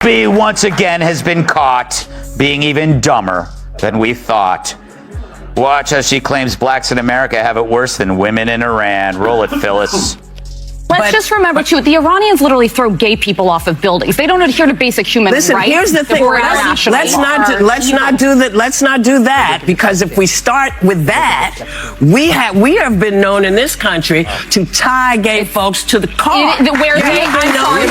Whoopi once again has been caught being even dumber than we thought. Watch as she claims blacks in America have it worse than women in Iran. Roll it, Phyllis. Let's just remember, too, the Iranians literally throw gay people off of buildings. They don't adhere to basic human rights. Listen, here's the thing. Let's not do that, because if we start with that, we have been known in this country to tie gay folks to the car. Where the Iranian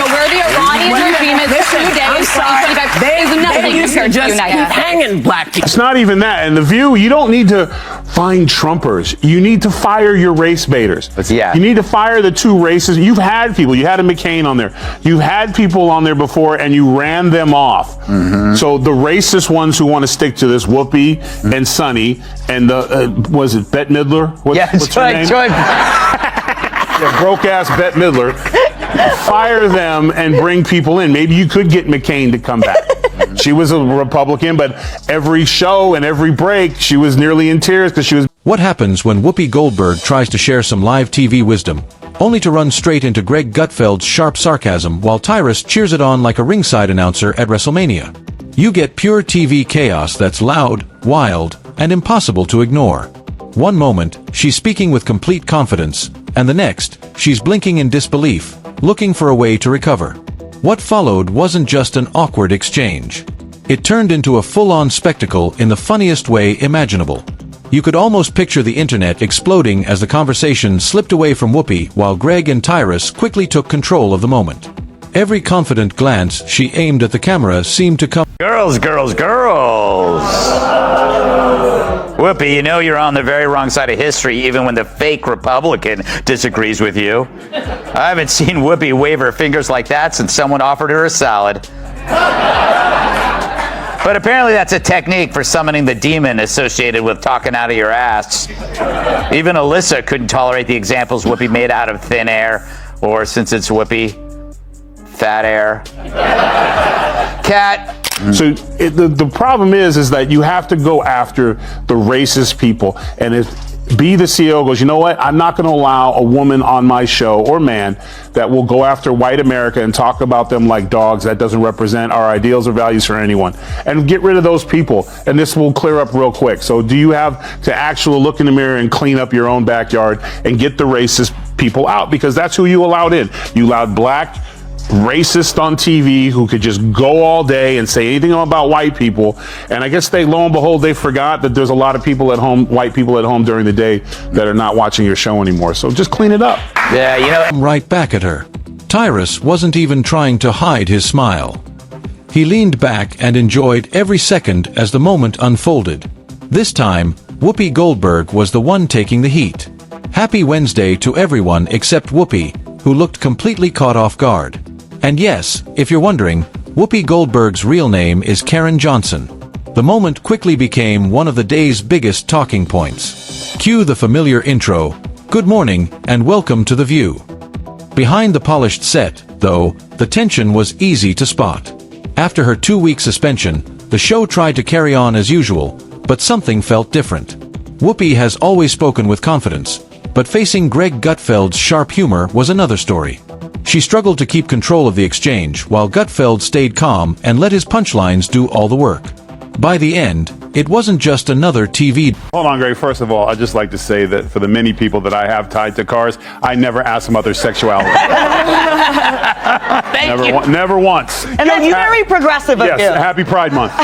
regime is 2 days, 2025, is nothing compared to the United States. Hanging black people. It's not even that. In The View, you don't need to find Trumpers. You need to fire your race baiters. Yeah. You need to fire the two races. You've had people. You had a McCain on there. You've had people on there before, and you ran them off. Mm-hmm. So the racist ones who want to stick to this, Whoopi and Sonny, and the was it Bette Midler? What's her name? Yeah, broke-ass Bette Midler. Fire them and bring people in. Maybe you could get McCain to come back. She was a Republican, but every show and every break, she was nearly in tears because she was... What happens when Whoopi Goldberg tries to share some live TV wisdom, only to run straight into Greg Gutfeld's sharp sarcasm while Tyrus cheers it on like a ringside announcer at WrestleMania? You get pure TV chaos that's loud, wild, and impossible to ignore. One moment, she's speaking with complete confidence, and the next, she's blinking in disbelief, looking for a way to recover. What followed wasn't just an awkward exchange. It turned into a full-on spectacle in the funniest way imaginable. You could almost picture the internet exploding as the conversation slipped away from Whoopi while Greg and Tyrus quickly took control of the moment. Every confident glance she aimed at the camera seemed to come... Girls, girls, girls! Whoopi, you know you're on the very wrong side of history even when the fake Republican disagrees with you. I haven't seen Whoopi wave her fingers like that since someone offered her a salad. But apparently that's a technique for summoning the demon associated with talking out of your ass. Even Alyssa couldn't tolerate the examples Whoopi made out of thin air, or since it's Whoopi, fat air. Cat. So the problem is that you have to go after the racist people. And if be the CEO goes, you know what, I'm not going to allow a woman on my show or man that will go after white America and talk about them like dogs. That doesn't represent our ideals or values for anyone. And get rid of those people. And this will clear up real quick. So do you have to actually look in the mirror and clean up your own backyard and get the racist people out? Because that's who you allowed in. You allowed black racist on TV who could just go all day and say anything about white people. And I guess lo and behold, they forgot that there's a lot of people at home, white people at home during the day that are not watching your show anymore. So just clean it up. Yeah, you know. Right back at her. Tyrus wasn't even trying to hide his smile. He leaned back and enjoyed every second as the moment unfolded. This time, Whoopi Goldberg was the one taking the heat. Happy Wednesday to everyone except Whoopi, who looked completely caught off guard. And yes, if you're wondering, Whoopi Goldberg's real name is Karen Johnson. The moment quickly became one of the day's biggest talking points. Cue the familiar intro, good morning, and welcome to The View. Behind the polished set, though, the tension was easy to spot. After her 2-week suspension, the show tried to carry on as usual, but something felt different. Whoopi has always spoken with confidence, but facing Greg Gutfeld's sharp humor was another story. She struggled to keep control of the exchange while Gutfeld stayed calm and let his punchlines do all the work. By the end, it wasn't just another TV... Hold on, Greg. First of all, I'd just like to say that for the many people that I have tied to cars, I never ask them about their sexuality. Thank you. Never once. And that's very progressive of you. Yes, happy Pride Month.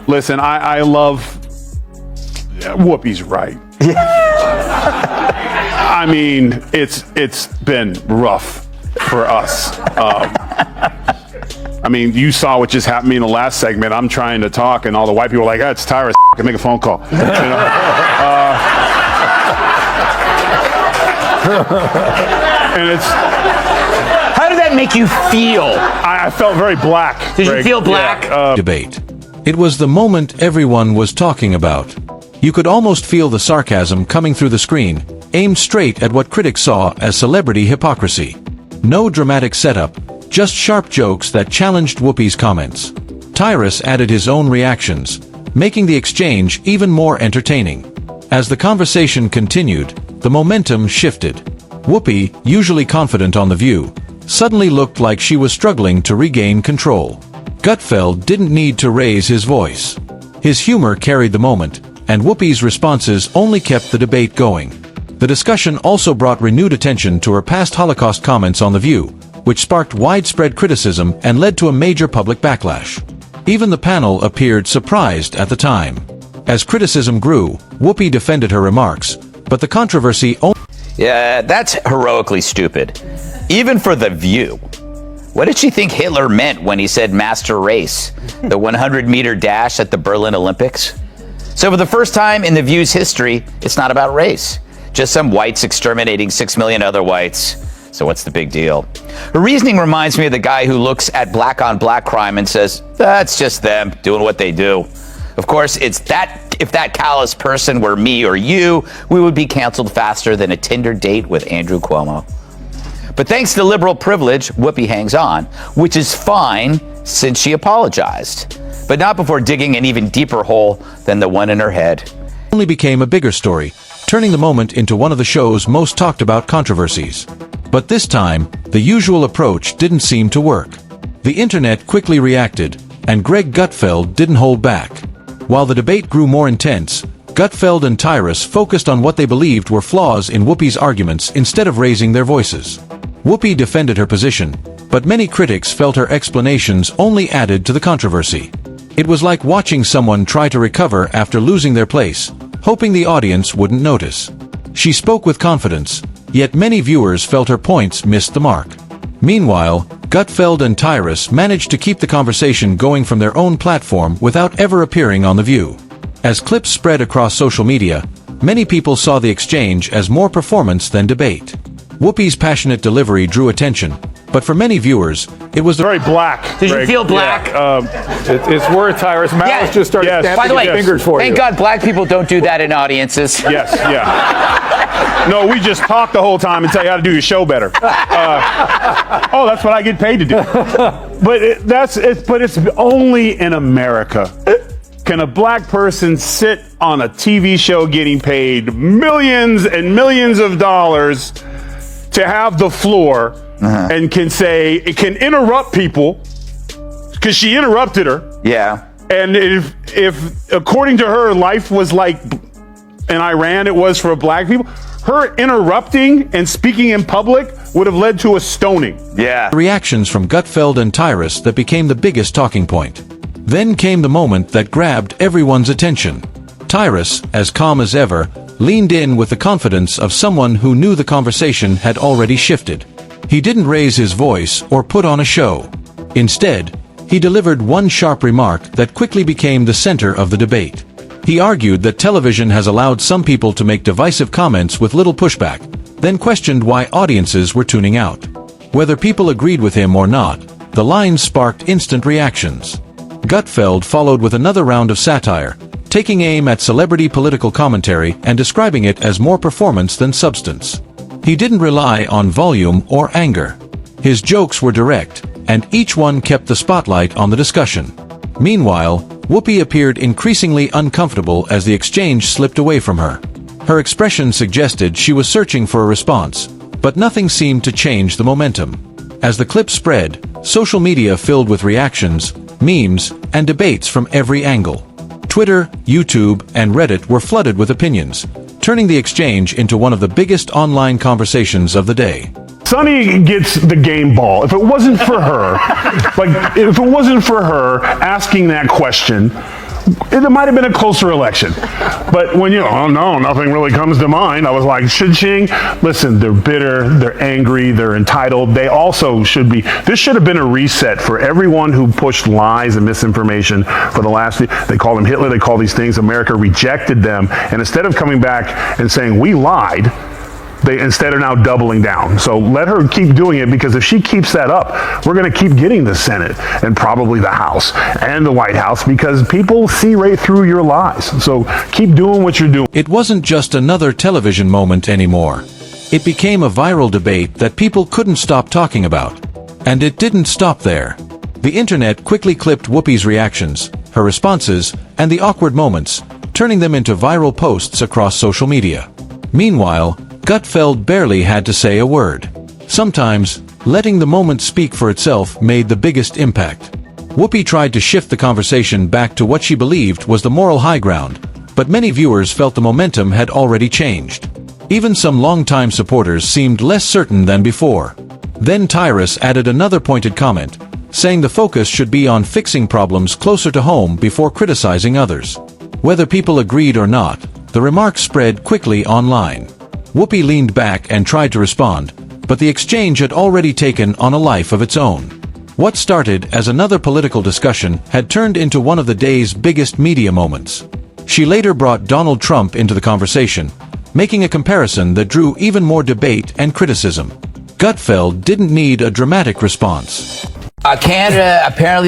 Listen, I love... Whoopi's right. I mean, it's been rough for us. I mean, you saw what just happened to me in the last segment. I'm trying to talk, and all the white people are like, "Oh, it's Tyrus. I can make a phone call." You know? And it's. How did that make you feel? I felt very black. Did you feel black? Yeah, debate. It was the moment everyone was talking about. You could almost feel the sarcasm coming through the screen, aimed straight at what critics saw as celebrity hypocrisy. No dramatic setup, just sharp jokes that challenged Whoopi's comments. Tyrus added his own reactions, making the exchange even more entertaining. As the conversation continued, the momentum shifted. Whoopi, usually confident on The View, suddenly looked like she was struggling to regain control. Gutfeld didn't need to raise his voice. His humor carried the moment, and Whoopi's responses only kept the debate going. The discussion also brought renewed attention to her past Holocaust comments on The View, which sparked widespread criticism and led to a major public backlash. Even the panel appeared surprised at the time. As criticism grew, Whoopi defended her remarks, but the controversy only... Yeah, that's heroically stupid. Even for The View. What did she think Hitler meant when he said master race? The 100-meter dash at the Berlin Olympics? So for the first time in The View's history, it's not about race. Just some whites exterminating 6 million other whites. So what's the big deal? Her reasoning reminds me of the guy who looks at black-on-black crime and says, that's just them doing what they do. Of course, if that callous person were me or you, we would be canceled faster than a Tinder date with Andrew Cuomo. But thanks to liberal privilege, Whoopi hangs on, which is fine since she apologized. But not before digging an even deeper hole than the one in her head. only became a bigger story, turning the moment into one of the show's most talked about controversies. But this time, the usual approach didn't seem to work. The internet quickly reacted, and Greg Gutfeld didn't hold back. While the debate grew more intense, Gutfeld and Tyrus focused on what they believed were flaws in Whoopi's arguments instead of raising their voices. Whoopi defended her position, but many critics felt her explanations only added to the controversy. It was like watching someone try to recover after losing their place, hoping the audience wouldn't notice. She spoke with confidence, yet many viewers felt her points missed the mark. Meanwhile, Gutfeld and Tyrus managed to keep the conversation going from their own platform without ever appearing on The View. As clips spread across social media, many people saw the exchange as more performance than debate. Whoopi's passionate delivery drew attention, but for many viewers, it was Very black. Did you feel black? It's worth Tyrus. Malice just started Yes. snapping By the way, his fingers for thank you. God black people don't do that in audiences. Yes, yeah. No, we just talk the whole time and tell you how to do your show better. That's what I get paid to do. But it's only in America can a black person sit on a TV show getting paid millions and millions of dollars to have the floor and can say, it can interrupt people because she interrupted her. Yeah. And if according to her, life was like in Iran, it was for black people, her interrupting and speaking in public would have led to a stoning. Yeah. reactions from Gutfeld and Tyrus that became the biggest talking point. Then came the moment that grabbed everyone's attention. Tyrus, as calm as ever, leaned in with the confidence of someone who knew the conversation had already shifted. He didn't raise his voice or put on a show. Instead, he delivered one sharp remark that quickly became the center of the debate. He argued that television has allowed some people to make divisive comments with little pushback, then questioned why audiences were tuning out. Whether people agreed with him or not, the line sparked instant reactions. Gutfeld followed with another round of satire, taking aim at celebrity political commentary and describing it as more performance than substance. He didn't rely on volume or anger. His jokes were direct, and each one kept the spotlight on the discussion. Meanwhile, Whoopi appeared increasingly uncomfortable as the exchange slipped away from her. Her expression suggested she was searching for a response, but nothing seemed to change the momentum. As the clip spread, social media filled with reactions, memes, and debates from every angle. Twitter, YouTube, and Reddit were flooded with opinions, turning the exchange into one of the biggest online conversations of the day. Sonny gets the game ball. If it wasn't for her, asking that question, it might have been a closer election. But when nothing really comes to mind, I was like, cha-ching. Listen, they're bitter, they're angry, they're entitled. They also should be. This should have been a reset for everyone who pushed lies and misinformation for the last. They call them Hitler, they call these things. America rejected them. And instead of coming back and saying, we lied, they instead are now doubling down. So let her keep doing it, because if she keeps that up, we're going to keep getting the Senate and probably the House and the White House, because people see right through your lies. So keep doing what you're doing. It wasn't just another television moment anymore. It became a viral debate that people couldn't stop talking about. And it didn't stop there. The internet quickly clipped Whoopi's reactions, her responses, and the awkward moments, turning them into viral posts across social media. Meanwhile, Gutfeld barely had to say a word. Sometimes, Letting the moment speak for itself made the biggest impact. Whoopi tried to shift the conversation back to what she believed was the moral high ground, but many viewers felt the momentum had already changed. Even some longtime supporters seemed less certain than before. Then Tyrus added another pointed comment, saying the focus should be on fixing problems closer to home before criticizing others. Whether people agreed or not, the remarks spread quickly online. Whoopi leaned back and tried to respond, but the exchange had already taken on a life of its own. What started as another political discussion had turned into one of the day's biggest media moments. She later brought Donald Trump into the conversation, making a comparison that drew even more debate and criticism. Gutfeld didn't need a dramatic response. Canada apparently